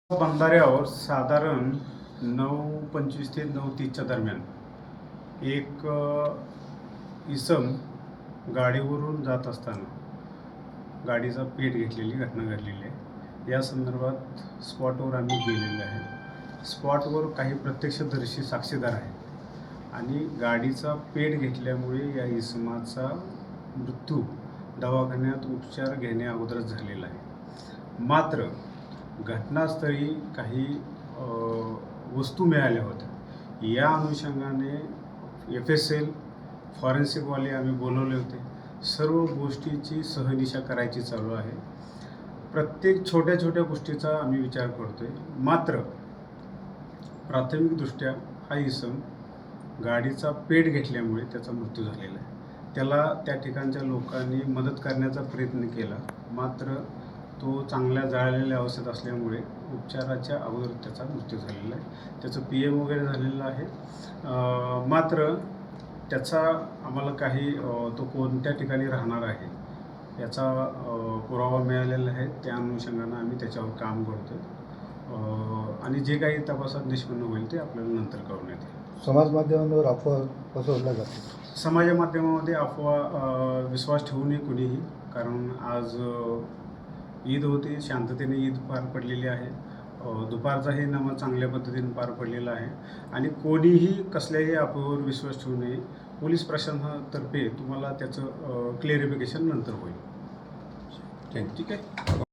बंधाऱ्यावर साधारण 9:25 ते 9:30च्या दरम्यान एक इसम गाडीवरून जात असताना गाडीचा पेट घेतलेली घटना घडलेली आहे. या संदर्भात स्पॉटवर आम्ही गेलेलो आहे. स्पॉटवर काही प्रत्यक्षदर्शी साक्षीदार आहेत आणि गाडीचा पेट घेतल्यामुळे या इसमाचा मृत्यू दवाखान्यात उपचार घेण्याअगोदरच झालेला आहे. मात्र घटनास्थळी काही वस्तू मिळाल्या होत्या. या अनुषंगाने FSL फॉरेन्सिकवाले आम्ही बोलवले होते. सर्व गोष्टीची सहनिशा करायची चालू आहे. प्रत्येक छोट्या छोट्या गोष्टीचा आम्ही विचार करतो आहे. मात्र प्राथमिकदृष्ट्या हा इसम गाडीचा पेट घेतल्यामुळे त्याचा मृत्यू झालेला आहे. त्याला त्या ठिकाणच्या लोकांनी मदत करण्याचा प्रयत्न केला, मात्र तो चांगल्या जळलेल्या अवस्थेत असल्यामुळे उपचाराच्या अगोदर त्याचा मृत्यू झालेला आहे. त्याचं PM वगैरे झालेलं आहे. मात्र त्याचा आम्हाला काही तो कोणत्या ठिकाणी राहणार आहे याचा पुरावा मिळालेला आहे. त्या अनुषंगानं आम्ही त्याच्यावर काम करतो आणि जे काही तपासात निष्पन्न होईल ते आपल्याला नंतर कळवण्यात येईल. समाज माध्यमांवर अफवा पसरवल्या जातात. समाज माध्यमामध्ये अफवा विश्वास ठेवू नये कुणीही, कारण आज ईद होती, शांततेने ईद पार पडलेली आहे. दुपारचाही नमाज चांगल्या पद्धतीने पार पडलेला आहे आणि कोणीही कसल्याही अफवेवर विश्वास ठेवू नये. पोलीस प्रशासनातर्फे तुम्हाला त्याचं क्लिअरिफिकेशन नंतर होईल. ठीक आहे.